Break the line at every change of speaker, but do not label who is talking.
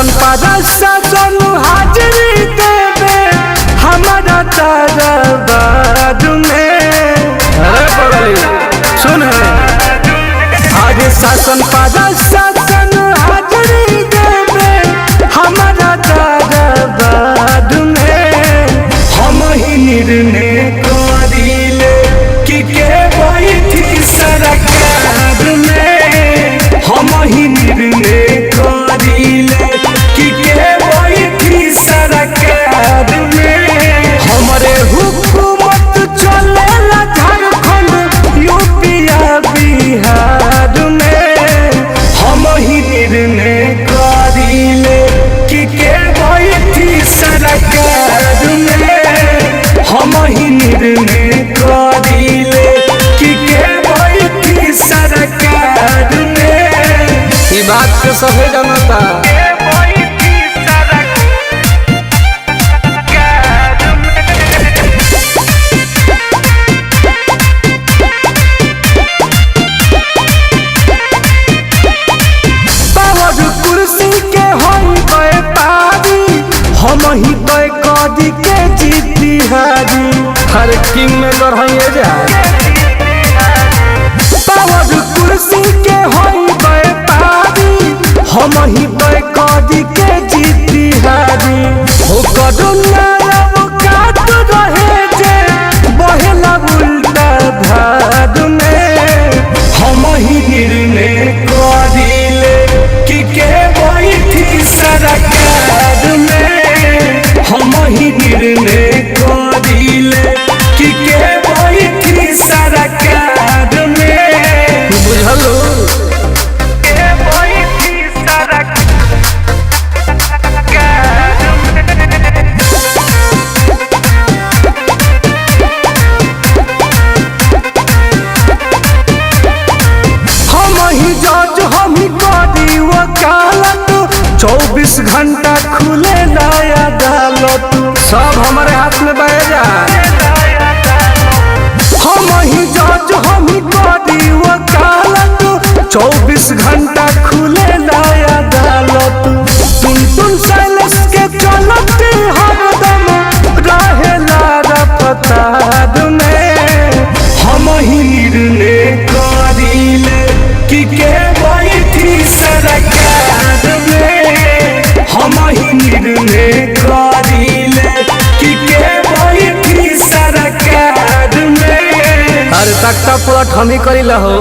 शासन पारा शासन हाजिरी देवे हमारा दरबार में। अरे बगली सुन अरे शासन पारा शासन हाजिरी देवे हमारा दरबार में। हम ही निर्णय करिले कि के बैठी सरकार में। हम ही निर्णय करिले कि के बैठी सरकार में। हमारे हुकूमत चलेला झारखंड यूपिया बिहार में। हम ही निर्णय करिले कि के बैठी सरकार में। हम ही निर्णय करिले कि के बैठी सरकार में। ई बात के सभे जनता कुर्सी के होई व्यापारी हम ही तय कदी के जीती हारी। हर किंग में लड़ाइए जाए पावर कुर्सी के होई व्यापारी हम ही तय कदी के जीती हारी। हो करुणा काट रहे जे बहेला उल्टा धार में। हम ही निर्णय करिले कि के बैठी सरकार में। हम ही निर्णय करिले कि के बैठी सरकार में। बुझलो के बैठी सरकार हम ही जज हम ही करी वकालत। 24 घंटा खुले नया अदालत सब हमारे हाथ में बह जाए। हम ही जज हम ही करी वकालत 24 घंटा खुले नया अदालत। टुन साइलेंस के चलते हरदम रहेला रफ्तार में। हम ही निर्णय करिले कि के बैठी सरकार में। हम ही निर्णय करिले कि के बैठी सरकार में। अरे तख्ता पलट हम ही करिला हो।